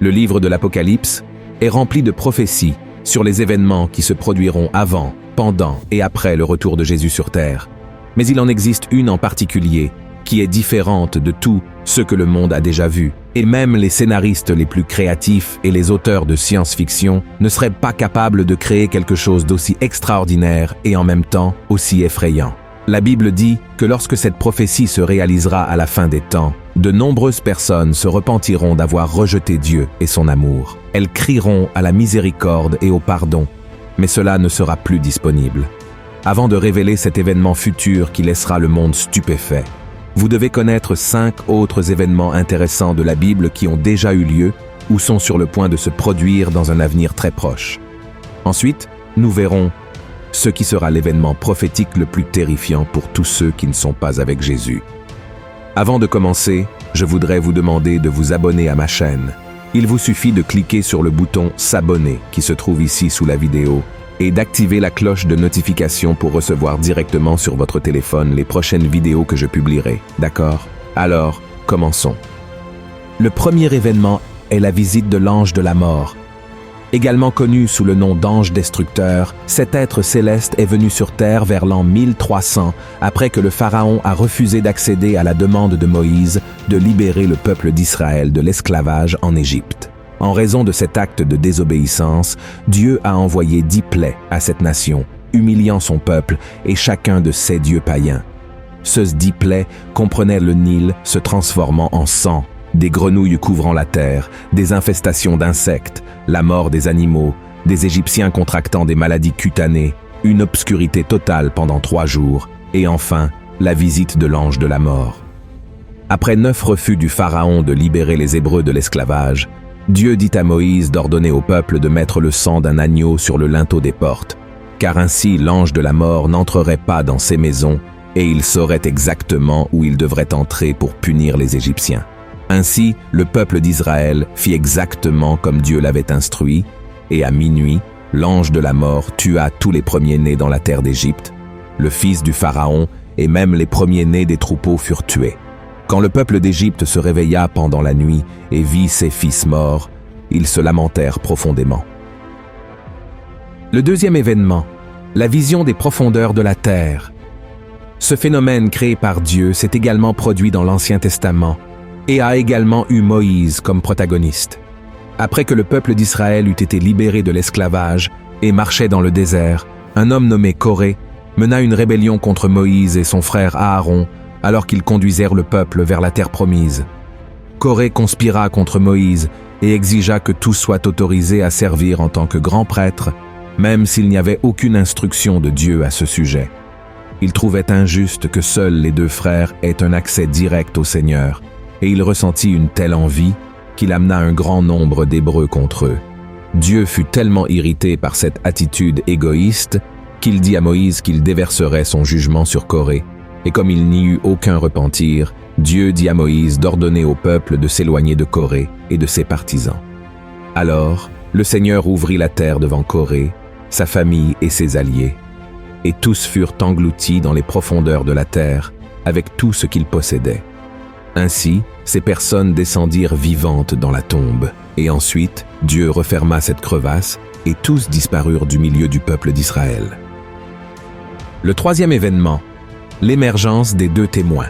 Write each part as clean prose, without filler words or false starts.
Le livre de l'Apocalypse est rempli de prophéties sur les événements qui se produiront avant, pendant et après le retour de Jésus sur terre. Mais il en existe une en particulier qui est différente de tout ce que le monde a déjà vu. Et même les scénaristes les plus créatifs et les auteurs de science-fiction ne seraient pas capables de créer quelque chose d'aussi extraordinaire et en même temps aussi effrayant. La Bible dit que lorsque cette prophétie se réalisera à la fin des temps, de nombreuses personnes se repentiront d'avoir rejeté Dieu et son amour. Elles crieront à la miséricorde et au pardon, mais cela ne sera plus disponible. Avant de révéler cet événement futur qui laissera le monde stupéfait, vous devez connaître 5 autres événements intéressants de la Bible qui ont déjà eu lieu ou sont sur le point de se produire dans un avenir très proche. Ensuite, nous verrons ce qui sera l'événement prophétique le plus terrifiant pour tous ceux qui ne sont pas avec Jésus. Avant de commencer, je voudrais vous demander de vous abonner à ma chaîne. Il vous suffit de cliquer sur le bouton « S'abonner » qui se trouve ici sous la vidéo et d'activer la cloche de notification pour recevoir directement sur votre téléphone les prochaines vidéos que je publierai. D'accord? Alors, commençons. Le premier événement est la visite de l'ange de la mort. Également connu sous le nom d'ange destructeur, cet être céleste est venu sur terre vers l'an 1300, après que le pharaon a refusé d'accéder à la demande de Moïse de libérer le peuple d'Israël de l'esclavage en Égypte. En raison de cet acte de désobéissance, Dieu a envoyé 10 plaies à cette nation, humiliant son peuple et chacun de ses dieux païens. Ces 10 plaies comprenaient le Nil se transformant en sang, des grenouilles couvrant la terre, des infestations d'insectes, la mort des animaux, des Égyptiens contractant des maladies cutanées, une obscurité totale pendant 3 jours, et enfin, la visite de l'ange de la mort. Après 9 refus du pharaon de libérer les Hébreux de l'esclavage, Dieu dit à Moïse d'ordonner au peuple de mettre le sang d'un agneau sur le linteau des portes, car ainsi l'ange de la mort n'entrerait pas dans ces maisons et il saurait exactement où il devrait entrer pour punir les Égyptiens. Ainsi, le peuple d'Israël fit exactement comme Dieu l'avait instruit, et à minuit, l'ange de la mort tua tous les premiers-nés dans la terre d'Égypte, le fils du pharaon et même les premiers-nés des troupeaux furent tués. Quand le peuple d'Égypte se réveilla pendant la nuit et vit ses fils morts, ils se lamentèrent profondément. Le deuxième événement, la vision des profondeurs de la terre. Ce phénomène créé par Dieu s'est également produit dans l'Ancien Testament et a également eu Moïse comme protagoniste. Après que le peuple d'Israël eut été libéré de l'esclavage et marchait dans le désert, un homme nommé Coré mena une rébellion contre Moïse et son frère Aaron alors qu'ils conduisèrent le peuple vers la terre promise. Coré conspira contre Moïse et exigea que tous soient autorisés à servir en tant que grands prêtres, même s'il n'y avait aucune instruction de Dieu à ce sujet. Il trouvait injuste que seuls les 2 frères aient un accès direct au Seigneur, et il ressentit une telle envie qu'il amena un grand nombre d'Hébreux contre eux. Dieu fut tellement irrité par cette attitude égoïste qu'il dit à Moïse qu'il déverserait son jugement sur Coré. Et comme il n'y eut aucun repentir, Dieu dit à Moïse d'ordonner au peuple de s'éloigner de Coré et de ses partisans. Alors, le Seigneur ouvrit la terre devant Coré, sa famille et ses alliés, et tous furent engloutis dans les profondeurs de la terre, avec tout ce qu'ils possédaient. Ainsi, ces personnes descendirent vivantes dans la tombe, et ensuite, Dieu referma cette crevasse, et tous disparurent du milieu du peuple d'Israël. Le troisième événement, l'émergence des 2 témoins.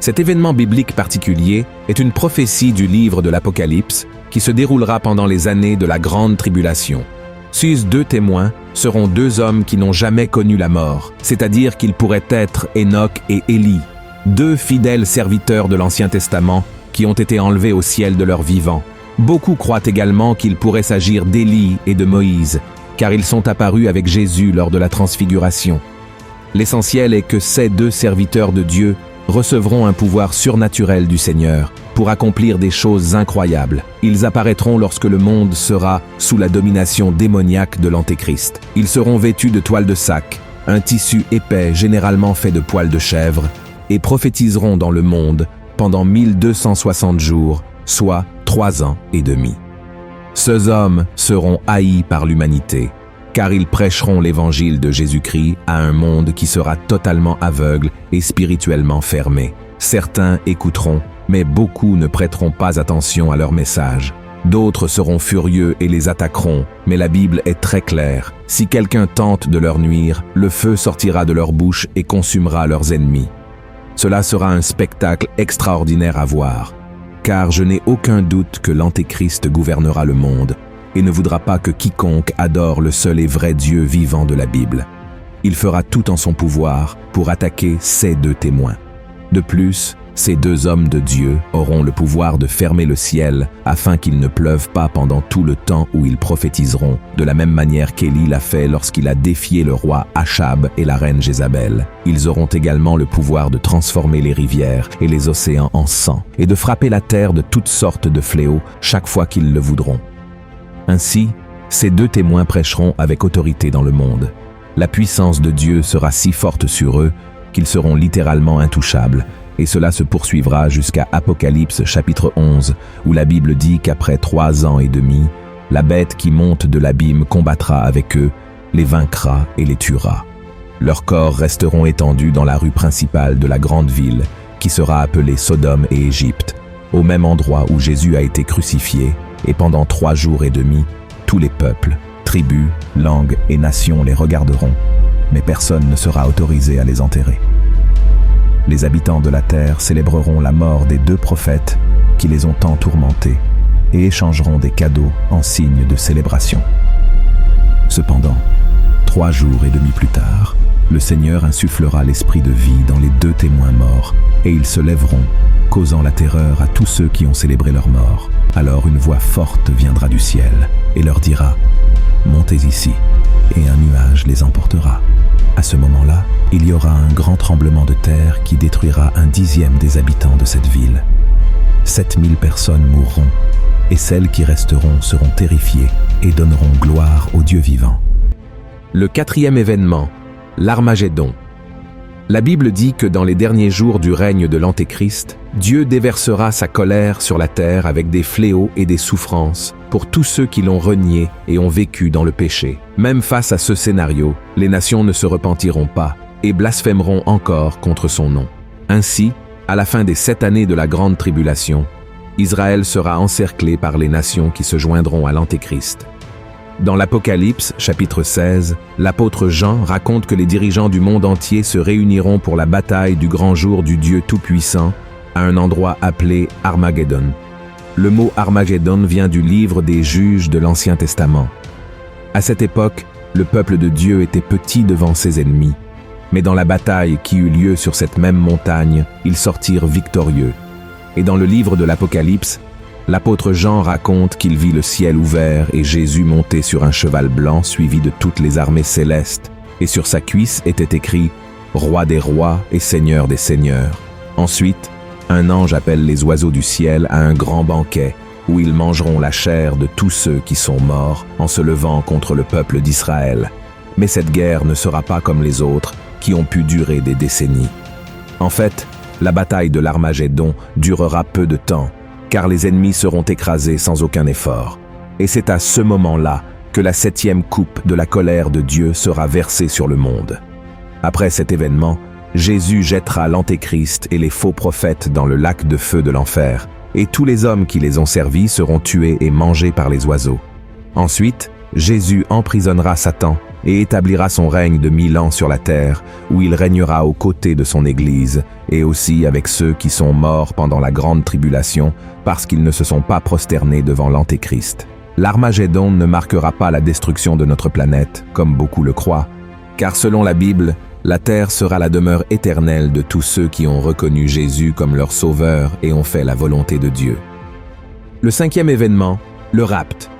Cet événement biblique particulier est une prophétie du livre de l'Apocalypse qui se déroulera pendant les années de la Grande Tribulation. Ces 2 témoins seront 2 hommes qui n'ont jamais connu la mort, c'est-à-dire qu'ils pourraient être Enoch et Élie, 2 fidèles serviteurs de l'Ancien Testament qui ont été enlevés au ciel de leur vivant. Beaucoup croient également qu'il pourrait s'agir d'Élie et de Moïse, car ils sont apparus avec Jésus lors de la transfiguration. L'essentiel est que ces 2 serviteurs de Dieu recevront un pouvoir surnaturel du Seigneur pour accomplir des choses incroyables. Ils apparaîtront lorsque le monde sera sous la domination démoniaque de l'Antéchrist. Ils seront vêtus de toile de sac, un tissu épais généralement fait de poils de chèvre, et prophétiseront dans le monde pendant 1260 jours, soit 3 ans et demi. Ces hommes seront haïs par l'humanité, car ils prêcheront l'évangile de Jésus-Christ à un monde qui sera totalement aveugle et spirituellement fermé. Certains écouteront, mais beaucoup ne prêteront pas attention à leur message. D'autres seront furieux et les attaqueront, mais la Bible est très claire. Si quelqu'un tente de leur nuire, le feu sortira de leur bouche et consumera leurs ennemis. Cela sera un spectacle extraordinaire à voir, car je n'ai aucun doute que l'Antéchrist gouvernera le monde et ne voudra pas que quiconque adore le seul et vrai Dieu vivant de la Bible. Il fera tout en son pouvoir pour attaquer ces deux témoins. De plus, ces deux hommes de Dieu auront le pouvoir de fermer le ciel afin qu'il ne pleuve pas pendant tout le temps où ils prophétiseront, de la même manière qu'Élie l'a fait lorsqu'il a défié le roi Achab et la reine Jézabel. Ils auront également le pouvoir de transformer les rivières et les océans en sang et de frapper la terre de toutes sortes de fléaux chaque fois qu'ils le voudront. Ainsi, ces deux témoins prêcheront avec autorité dans le monde. La puissance de Dieu sera si forte sur eux qu'ils seront littéralement intouchables. Et cela se poursuivra jusqu'à Apocalypse chapitre 11, où la Bible dit qu'après 3 ans et demi, la bête qui monte de l'abîme combattra avec eux, les vaincra et les tuera. Leurs corps resteront étendus dans la rue principale de la grande ville, qui sera appelée Sodome et Égypte, au même endroit où Jésus a été crucifié, et pendant 3 jours et demi, tous les peuples, tribus, langues et nations les regarderont, mais personne ne sera autorisé à les enterrer. Les habitants de la terre célébreront la mort des 2 prophètes qui les ont tant tourmentés et échangeront des cadeaux en signe de célébration. Cependant, 3 jours et demi plus tard, le Seigneur insufflera l'esprit de vie dans les 2 témoins morts et ils se lèveront, causant la terreur à tous ceux qui ont célébré leur mort. Alors une voix forte viendra du ciel et leur dira « Montez ici » et un nuage les emportera. À ce moment-là, il y aura un grand tremblement de terre qui détruira 1/10 des habitants de cette ville. 7000 personnes mourront, et celles qui resteront seront terrifiées et donneront gloire au Dieu vivant. Le 4e événement, l'Armagédon. La Bible dit que dans les derniers jours du règne de l'Antéchrist, Dieu déversera sa colère sur la terre avec des fléaux et des souffrances pour tous ceux qui l'ont renié et ont vécu dans le péché. Même face à ce scénario, les nations ne se repentiront pas et blasphémeront encore contre son nom. Ainsi, à la fin des 7 années de la grande tribulation, Israël sera encerclé par les nations qui se joindront à l'Antéchrist. Dans l'Apocalypse, chapitre 16, l'apôtre Jean raconte que les dirigeants du monde entier se réuniront pour la bataille du grand jour du Dieu Tout-Puissant à un endroit appelé Armageddon. Le mot Armageddon vient du livre des Juges de l'Ancien Testament. À cette époque, le peuple de Dieu était petit devant ses ennemis, mais dans la bataille qui eut lieu sur cette même montagne, ils sortirent victorieux. Et dans le livre de l'Apocalypse, l'apôtre Jean raconte qu'il vit le ciel ouvert et Jésus monté sur un cheval blanc suivi de toutes les armées célestes, et sur sa cuisse était écrit « Roi des rois et Seigneur des seigneurs ». Ensuite, un ange appelle les oiseaux du ciel à un grand banquet, où ils mangeront la chair de tous ceux qui sont morts en se levant contre le peuple d'Israël. Mais cette guerre ne sera pas comme les autres, qui ont pu durer des décennies. En fait, la bataille de l'Armagédon durera peu de temps, car les ennemis seront écrasés sans aucun effort. Et c'est à ce moment-là que la 7e coupe de la colère de Dieu sera versée sur le monde. Après cet événement, Jésus jettera l'Antéchrist et les faux prophètes dans le lac de feu de l'enfer, et tous les hommes qui les ont servis seront tués et mangés par les oiseaux. Ensuite, Jésus emprisonnera Satan et établira son règne de 1000 ans sur la terre, où il régnera aux côtés de son Église, et aussi avec ceux qui sont morts pendant la grande tribulation, parce qu'ils ne se sont pas prosternés devant l'Antéchrist. L'Armagédon ne marquera pas la destruction de notre planète, comme beaucoup le croient, car selon la Bible, la terre sera la demeure éternelle de tous ceux qui ont reconnu Jésus comme leur sauveur et ont fait la volonté de Dieu. Le 5e événement, le rapt.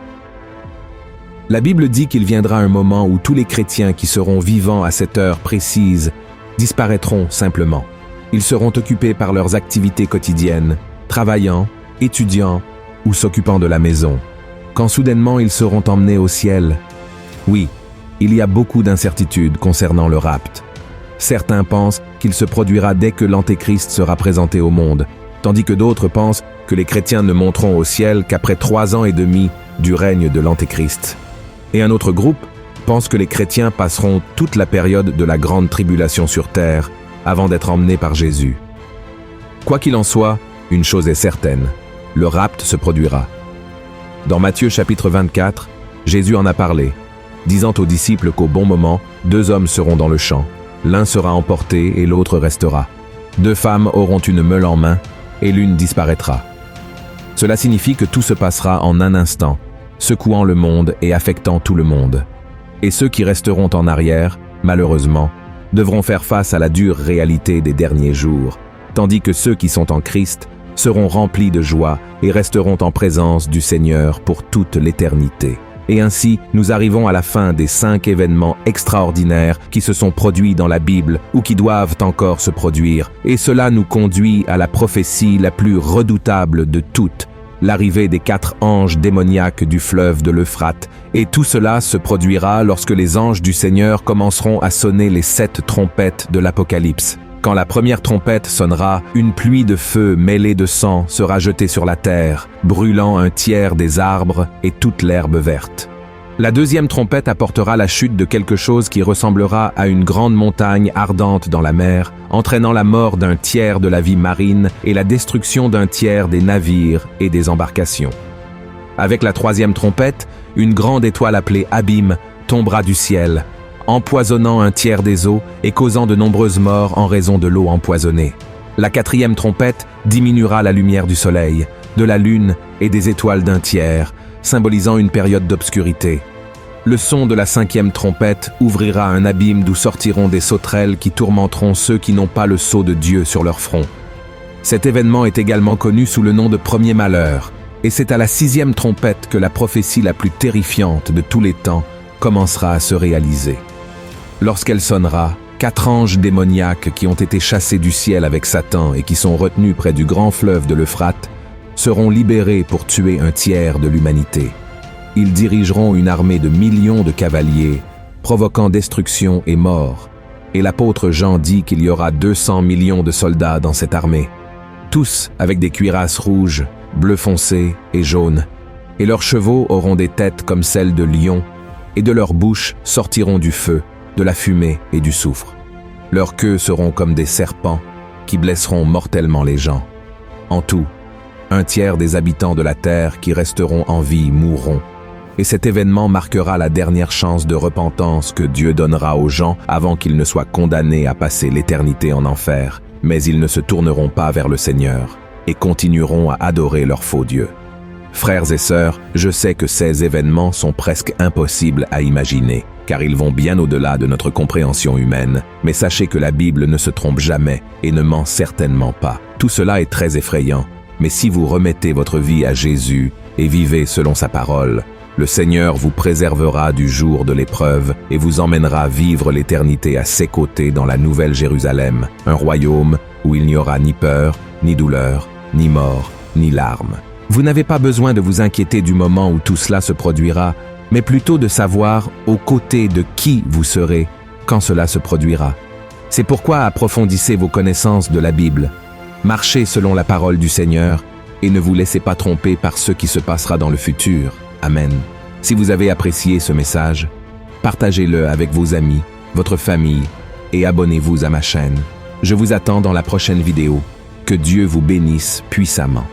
La Bible dit qu'il viendra un moment où tous les chrétiens qui seront vivants à cette heure précise disparaîtront simplement. Ils seront occupés par leurs activités quotidiennes, travaillant, étudiant ou s'occupant de la maison, quand soudainement ils seront emmenés au ciel. Oui, il y a beaucoup d'incertitudes concernant le rapt. Certains pensent qu'il se produira dès que l'Antéchrist sera présenté au monde, tandis que d'autres pensent que les chrétiens ne monteront au ciel qu'après 3 ans et demi du règne de l'Antéchrist. Et un autre groupe pense que les chrétiens passeront toute la période de la grande tribulation sur terre avant d'être emmenés par Jésus. Quoi qu'il en soit, une chose est certaine, le rapt se produira. Dans Matthieu chapitre 24, Jésus en a parlé, disant aux disciples qu'au bon moment, 2 hommes seront dans le champ. L'un sera emporté et l'autre restera. 2 femmes auront une meule en main et l'une disparaîtra. Cela signifie que tout se passera en un instant, secouant le monde et affectant tout le monde. Et ceux qui resteront en arrière, malheureusement, devront faire face à la dure réalité des derniers jours, tandis que ceux qui sont en Christ seront remplis de joie et resteront en présence du Seigneur pour toute l'éternité. Et ainsi, nous arrivons à la fin des 5 événements extraordinaires qui se sont produits dans la Bible ou qui doivent encore se produire. Et cela nous conduit à la prophétie la plus redoutable de toutes, l'arrivée des 4 anges démoniaques du fleuve de l'Euphrate. Et tout cela se produira lorsque les anges du Seigneur commenceront à sonner les 7 trompettes de l'Apocalypse. Quand la première trompette sonnera, une pluie de feu mêlée de sang sera jetée sur la terre, brûlant un tiers des arbres et toute l'herbe verte. La deuxième trompette apportera la chute de quelque chose qui ressemblera à une grande montagne ardente dans la mer, entraînant la mort d'un tiers de la vie marine et la destruction d'un tiers des navires et des embarcations. Avec la troisième trompette, une grande étoile appelée Abîme tombera du ciel, empoisonnant un tiers des eaux et causant de nombreuses morts en raison de l'eau empoisonnée. La quatrième trompette diminuera la lumière du soleil, de la lune et des étoiles d'un tiers, symbolisant une période d'obscurité. Le son de la 5e trompette ouvrira un abîme d'où sortiront des sauterelles qui tourmenteront ceux qui n'ont pas le sceau de Dieu sur leur front. Cet événement est également connu sous le nom de premier malheur, et c'est à la 6e trompette que la prophétie la plus terrifiante de tous les temps commencera à se réaliser. Lorsqu'elle sonnera, 4 anges démoniaques qui ont été chassés du ciel avec Satan et qui sont retenus près du grand fleuve de l'Euphrate seront libérés pour tuer un tiers de l'humanité. Ils dirigeront une armée de millions de cavaliers, provoquant destruction et mort. Et l'apôtre Jean dit qu'il y aura 200 millions de soldats dans cette armée, tous avec des cuirasses rouges, bleu foncé et jaunes. Et leurs chevaux auront des têtes comme celles de lions, et de leurs bouches sortiront du feu, de la fumée et du soufre. Leurs queues seront comme des serpents qui blesseront mortellement les gens. En tout, un tiers des habitants de la terre qui resteront en vie mourront. Et cet événement marquera la dernière chance de repentance que Dieu donnera aux gens avant qu'ils ne soient condamnés à passer l'éternité en enfer. Mais ils ne se tourneront pas vers le Seigneur et continueront à adorer leur faux Dieu. Frères et sœurs, je sais que ces événements sont presque impossibles à imaginer, car ils vont bien au-delà de notre compréhension humaine, mais sachez que la Bible ne se trompe jamais et ne ment certainement pas. Tout cela est très effrayant, mais si vous remettez votre vie à Jésus et vivez selon sa parole, le Seigneur vous préservera du jour de l'épreuve et vous emmènera vivre l'éternité à ses côtés dans la Nouvelle Jérusalem, un royaume où il n'y aura ni peur, ni douleur, ni mort, ni larmes. Vous n'avez pas besoin de vous inquiéter du moment où tout cela se produira, mais plutôt de savoir aux côtés de qui vous serez quand cela se produira. C'est pourquoi approfondissez vos connaissances de la Bible, marchez selon la parole du Seigneur et ne vous laissez pas tromper par ce qui se passera dans le futur. Amen. Si vous avez apprécié ce message, partagez-le avec vos amis, votre famille et abonnez-vous à ma chaîne. Je vous attends dans la prochaine vidéo. Que Dieu vous bénisse puissamment.